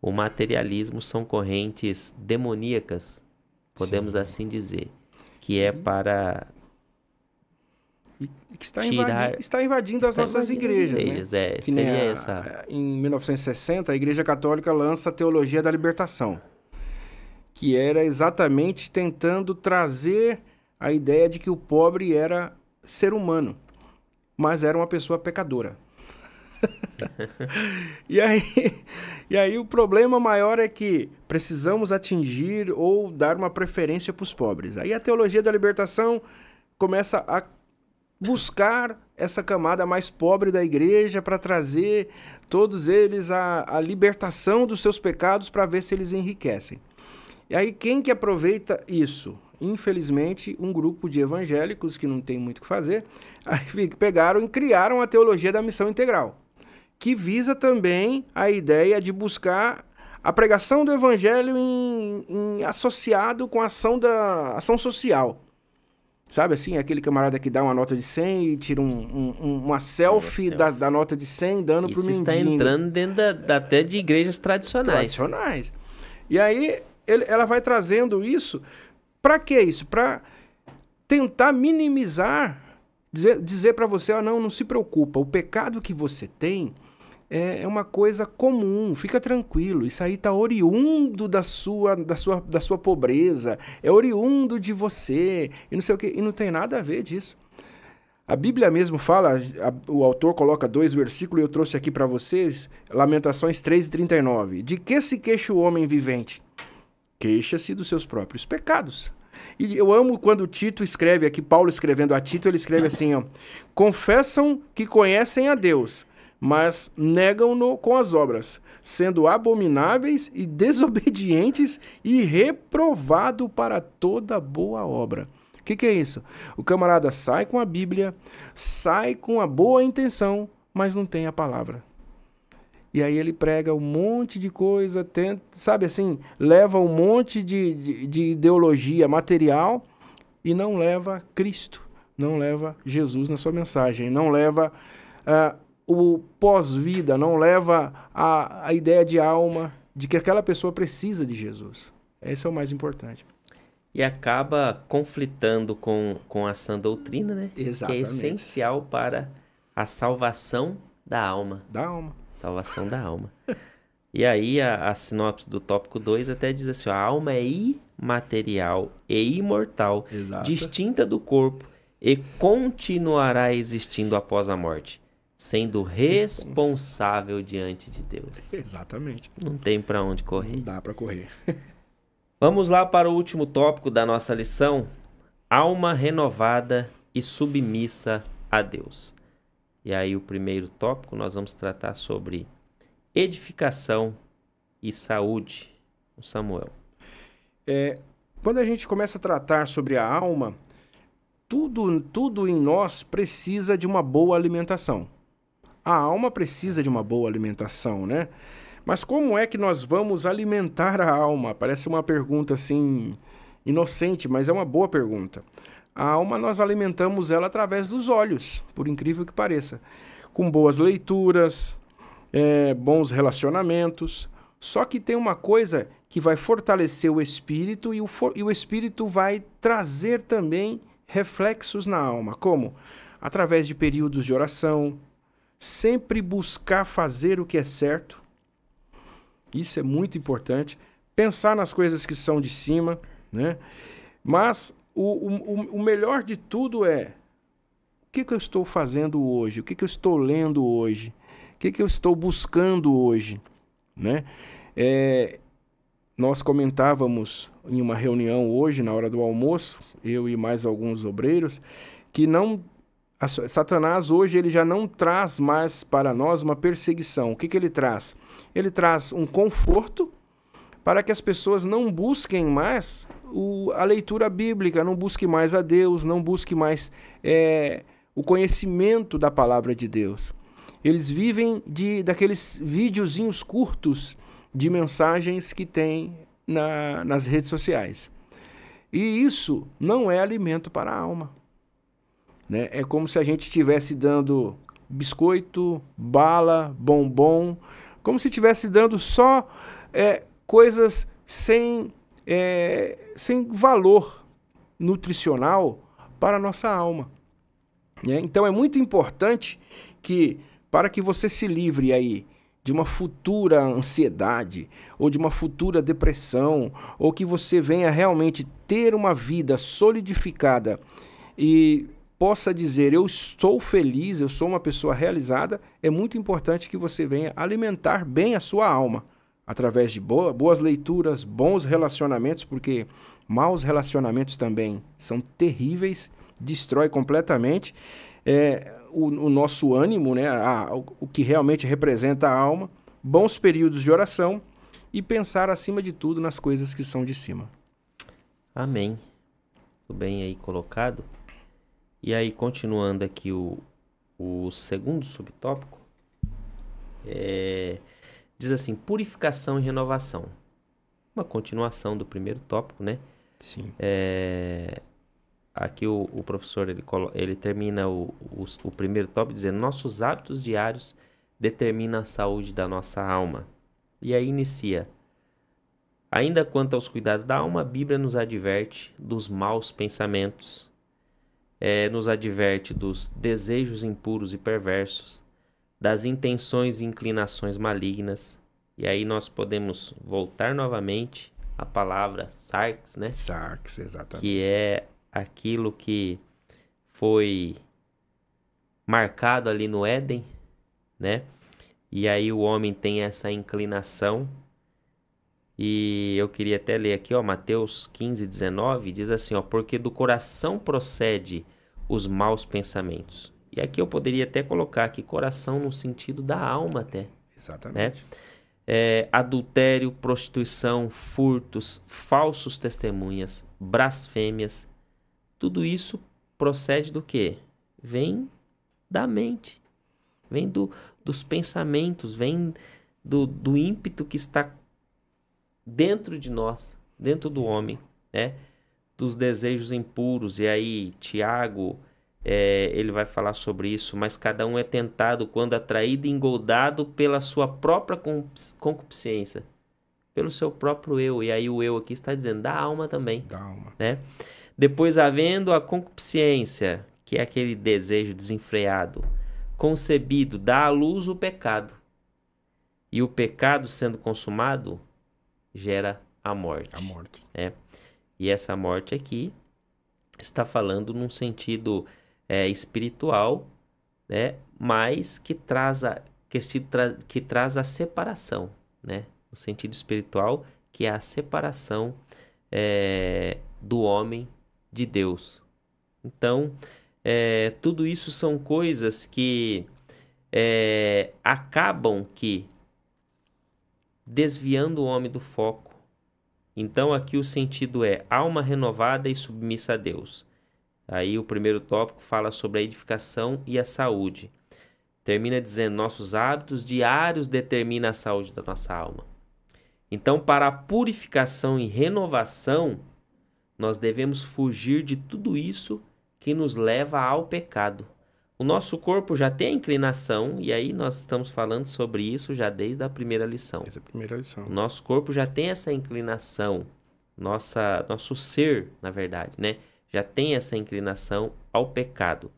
o materialismo são correntes demoníacas, podemos assim dizer, que é para que está invadindo as nossas igrejas, né? Que seria em 1960, a Igreja Católica lança a Teologia da Libertação, que era exatamente tentando trazer a ideia de que o pobre era ser humano, mas era uma pessoa pecadora. E aí o problema maior é que precisamos atingir ou dar uma preferência para os pobres. Aí a Teologia da Libertação começa a buscar essa camada mais pobre da igreja para trazer todos eles a libertação dos seus pecados para ver se eles enriquecem. E aí quem que aproveita isso? Infelizmente, um grupo de evangélicos que não tem muito o que fazer, aí pegaram e criaram a Teologia da Missão Integral, que visa também a ideia de buscar a pregação do evangelho associado com a ação social. Sabe assim, aquele camarada que dá uma nota de 100 e tira uma selfie da nota de 100 dando pro mendigo. Isso está entrando dentro até de igrejas tradicionais. E aí ela vai trazendo isso. Para que isso? Para tentar minimizar, dizer para você, não se preocupa, o pecado que você tem é uma coisa comum, fica tranquilo, isso aí está oriundo da sua pobreza, é oriundo de você, e não sei o quê, e não tem nada a ver disso. A Bíblia mesmo fala, o autor coloca 2 versículos, e eu trouxe aqui para vocês, Lamentações 3:39. De que se queixa o homem vivente? Queixa-se dos seus próprios pecados. E eu amo quando Tito escreve aqui, Paulo escrevendo a Tito, ele escreve assim, confessam que conhecem a Deus, mas negam-no com as obras, sendo abomináveis e desobedientes e reprovado para toda boa obra. O que é isso? O camarada sai com a Bíblia, sai com a boa intenção, mas não tem a palavra. E aí ele prega um monte de coisa, sabe assim, leva um monte de ideologia material e não leva Cristo. não leva Jesus na sua mensagem, não leva o pós-vida, não leva a ideia de alma, de que aquela pessoa precisa de Jesus. Esse é o mais importante. E acaba conflitando com a sã doutrina, né? Exatamente. Que é essencial para a salvação da alma. Da alma. Salvação da alma. E aí a sinopse do tópico 2 até diz assim, a alma é imaterial e imortal, Exato. distinta do corpo e continuará existindo após a morte, sendo responsável diante de Deus. Exatamente. Não tem para onde correr. Não dá para correr. Vamos lá para o último tópico da nossa lição, alma renovada e submissa a Deus. E aí o primeiro tópico nós vamos tratar sobre edificação e saúde, o Samuel. Quando a gente começa a tratar sobre a alma, tudo em nós precisa de uma boa alimentação. A alma precisa de uma boa alimentação, né? Mas como é que nós vamos alimentar a alma? Parece uma pergunta assim inocente, mas é uma boa pergunta. A alma nós alimentamos ela através dos olhos, por incrível que pareça. Com boas leituras, bons relacionamentos. Só que tem uma coisa que vai fortalecer o espírito e o espírito vai trazer também reflexos na alma. Como? Através de períodos de oração, sempre buscar fazer o que é certo. Isso é muito importante. Pensar nas coisas que são de cima, né? Mas o melhor de tudo é o que eu estou fazendo hoje? O que eu estou lendo hoje? O que eu estou buscando hoje? Né? Nós comentávamos em uma reunião hoje, na hora do almoço, eu e mais alguns obreiros, que Satanás hoje ele já não traz mais para nós uma perseguição. O que ele traz? Ele traz um conforto para que as pessoas não busquem mais a leitura bíblica, não busquem mais a Deus, não busquem mais o conhecimento da palavra de Deus. Eles vivem daqueles videozinhos curtos de mensagens que tem nas redes sociais. E isso não é alimento para a alma. Né? É como se a gente estivesse dando biscoito, bala, bombom, como se estivesse dando só coisas sem valor nutricional para a nossa alma. Né? Então é muito importante que, para que você se livre aí de uma futura ansiedade, ou de uma futura depressão, ou que você venha realmente ter uma vida solidificada e possa dizer, eu estou feliz, eu sou uma pessoa realizada, é muito importante que você venha alimentar bem a sua alma, através de boas leituras, bons relacionamentos, porque maus relacionamentos também são terríveis, destrói completamente o nosso ânimo, né? O que realmente representa a alma, bons períodos de oração e pensar acima de tudo nas coisas que são de cima. Amém. Tudo bem aí colocado. E aí, continuando aqui o segundo subtópico, diz assim, purificação e renovação. Uma continuação do primeiro tópico, né? Sim. Aqui o professor ele termina o primeiro tópico dizendo, nossos hábitos diários determinam a saúde da nossa alma. E aí inicia, ainda quanto aos cuidados da alma, a Bíblia nos adverte dos maus pensamentos, nos adverte dos desejos impuros e perversos, das intenções e inclinações malignas. E aí nós podemos voltar novamente à palavra sarx, né? Sarx, exatamente. Que é aquilo que foi marcado ali no Éden, né? E aí o homem tem essa inclinação. E eu queria até ler aqui, ó, Mateus 15, 19, diz assim, ó, porque do coração procede os maus pensamentos. E aqui eu poderia até colocar aqui coração no sentido da alma até. Exatamente. Né? Adultério, prostituição, furtos, falsos testemunhas, blasfêmias, tudo isso procede do quê? Vem da mente, vem dos pensamentos, vem do ímpeto que está dentro de nós, dentro do homem, né? Dos desejos impuros. E aí Tiago ele vai falar sobre isso, mas cada um é tentado quando atraído e engoldado pela sua própria concupiscência, pelo seu próprio eu. E aí o eu aqui está dizendo da alma também. Da alma. Né? Depois, havendo a concupiscência, que é aquele desejo desenfreado, concebido, dá à luz o pecado. E o pecado, sendo consumado, gera a morte. A morte. Né? E essa morte aqui está falando num sentido espiritual, né? Mas que traz a separação, né? No sentido espiritual, que é a separação do homem de Deus. Então, tudo isso são coisas que acabam desviando o homem do foco. Então, aqui o sentido é alma renovada e submissa a Deus. Aí o primeiro tópico fala sobre a edificação e a saúde. Termina dizendo, nossos hábitos diários determinam a saúde da nossa alma. Então, para a purificação e renovação, nós devemos fugir de tudo isso que nos leva ao pecado. O nosso corpo já tem a inclinação, e aí nós estamos falando sobre isso já desde a primeira lição. Essa é a primeira lição. O nosso corpo já tem essa inclinação, nosso ser, na verdade, né? Já tem essa inclinação ao pecado.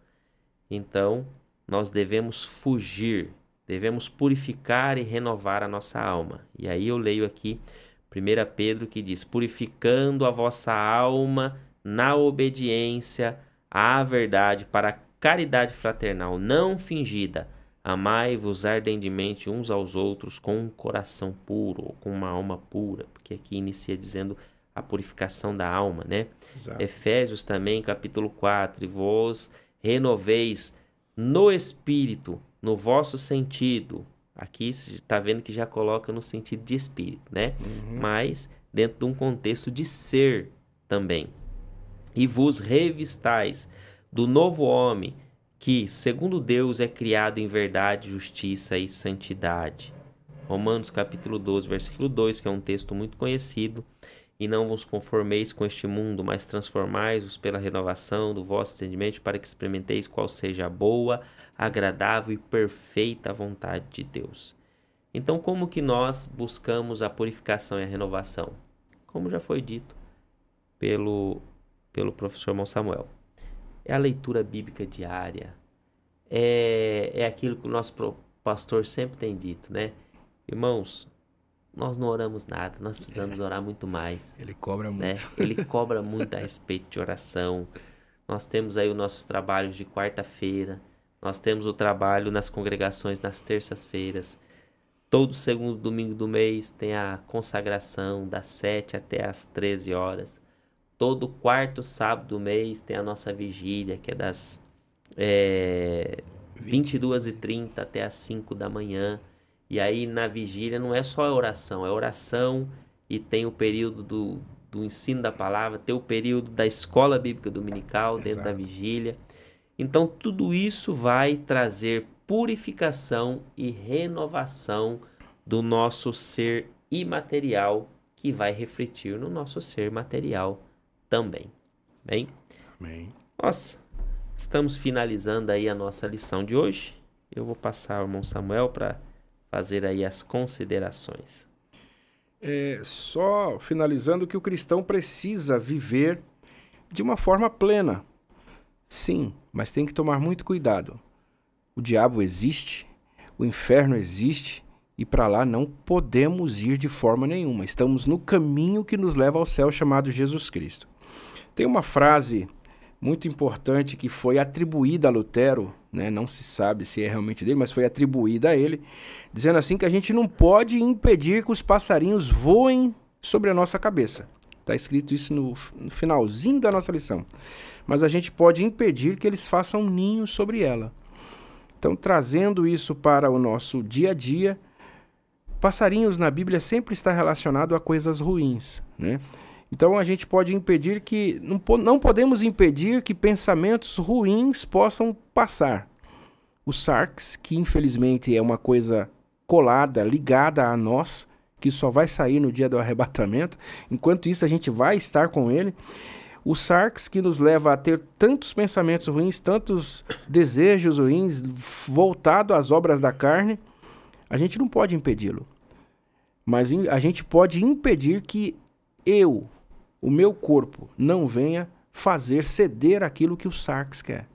Então, nós devemos fugir, devemos purificar e renovar a nossa alma. E aí eu leio aqui 1 Pedro que diz, purificando a vossa alma na obediência à verdade para a caridade fraternal não fingida, amai-vos ardentemente uns aos outros com um coração puro, ou com uma alma pura, porque aqui inicia dizendo a purificação da alma, né? Exato. Efésios também, capítulo 4, e vos renoveis no espírito, no vosso sentido. Aqui você está vendo que já coloca no sentido de espírito, né? Mas dentro de um contexto de ser também. E vos revistais do novo homem, que, segundo Deus, é criado em verdade, justiça e santidade. Romanos capítulo 12, versículo 2, que é um texto muito conhecido. E não vos conformeis com este mundo, mas transformai-vos pela renovação do vosso entendimento, para que experimenteis qual seja a boa, agradável e perfeita vontade de Deus. Então, como que nós buscamos a purificação e a renovação? Como já foi dito pelo professor irmão Samuel. É a leitura bíblica diária. É aquilo que o nosso pastor sempre tem dito, né? Irmãos, nós não oramos nada, nós precisamos orar muito mais. Ele cobra muito. Né? Ele cobra muito a respeito de oração. Nós temos aí os nossos trabalhos de quarta-feira. Nós temos o trabalho nas congregações nas terças-feiras. Todo segundo domingo do mês tem a consagração das 7 até as 13 horas. Todo quarto sábado do mês tem a nossa vigília, que é das 22h30 até as 5 da manhã. E aí na vigília não é só a oração, é oração e tem o período do ensino da palavra, tem o período da escola bíblica dominical dentro da vigília. Então tudo isso vai trazer purificação e renovação do nosso ser imaterial, que vai refletir no nosso ser material também. Bem? Amém. Nós estamos finalizando aí a nossa lição de hoje. Eu vou passar ao irmão Samuel para fazer aí as considerações. Só finalizando que o cristão precisa viver de uma forma plena. Sim, mas tem que tomar muito cuidado. O diabo existe, o inferno existe, e para lá não podemos ir de forma nenhuma. Estamos no caminho que nos leva ao céu, chamado Jesus Cristo. Tem uma frase muito importante que foi atribuída a Lutero, né? Não se sabe se é realmente dele, mas foi atribuída a ele, dizendo assim que a gente não pode impedir que os passarinhos voem sobre a nossa cabeça. Está escrito isso no finalzinho da nossa lição. Mas a gente pode impedir que eles façam ninho sobre ela. Então, trazendo isso para o nosso dia a dia, passarinhos na Bíblia sempre está relacionado a coisas ruins, né? Então a gente pode impedir que, não podemos impedir que pensamentos ruins possam passar. O sarx, que infelizmente é uma coisa colada, ligada a nós, que só vai sair no dia do arrebatamento, enquanto isso a gente vai estar com ele. O sarx que nos leva a ter tantos pensamentos ruins, tantos desejos ruins, voltado às obras da carne, a gente não pode impedi-lo. Mas a gente pode impedir que o meu corpo, não venha fazer ceder aquilo que o sarx quer.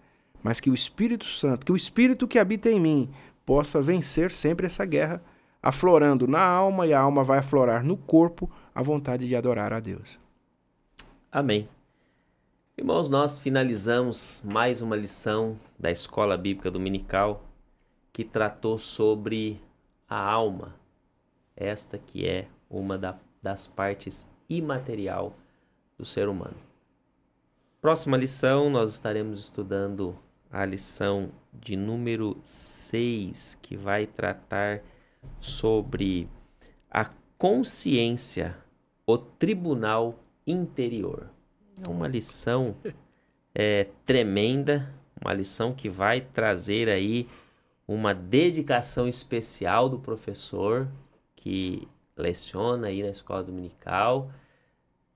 Mas que o Espírito Santo, que o Espírito que habita em mim, possa vencer sempre essa guerra, aflorando na alma, e a alma vai aflorar no corpo a vontade de adorar a Deus. Amém. Irmãos, nós finalizamos mais uma lição da Escola Bíblica Dominical que tratou sobre a alma, esta que é uma das partes imaterial do ser humano. Próxima lição, nós estaremos estudando a lição de número 6, que vai tratar sobre a consciência, o tribunal interior. É uma lição tremenda, uma lição que vai trazer aí uma dedicação especial do professor que leciona aí na escola dominical.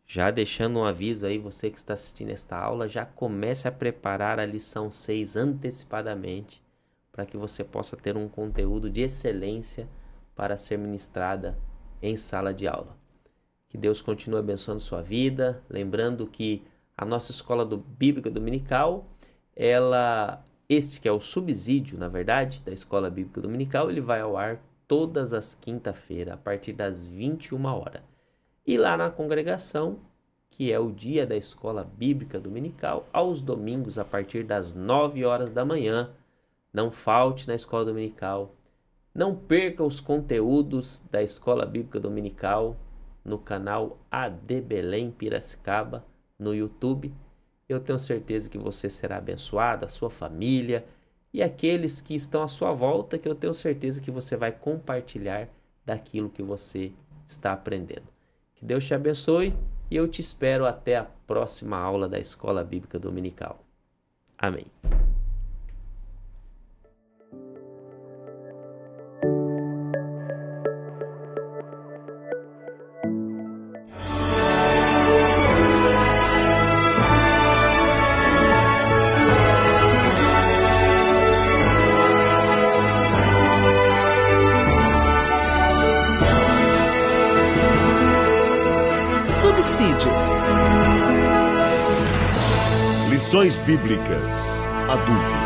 Já deixando um aviso aí, você que está assistindo esta aula, já comece a preparar a lição 6 antecipadamente, para que você possa ter um conteúdo de excelência para ser ministrada em sala de aula. Que Deus continue abençoando sua vida. Lembrando que a nossa escola Bíblica Dominical, este que é o subsídio, na verdade, da Escola Bíblica Dominical, ele vai ao ar todas as quinta-feiras, a partir das 21 horas. E lá na congregação, que é o dia da Escola Bíblica Dominical, aos domingos, a partir das 9 horas da manhã. Não falte na Escola Dominical. Não perca os conteúdos da Escola Bíblica Dominical no canal AD Belém Piracicaba, no YouTube. Eu tenho certeza que você será abençoado, a sua família e aqueles que estão à sua volta, que eu tenho certeza que você vai compartilhar daquilo que você está aprendendo. Que Deus te abençoe e eu te espero até a próxima aula da Escola Bíblica Dominical. Amém. Lições Bíblicas Adultos.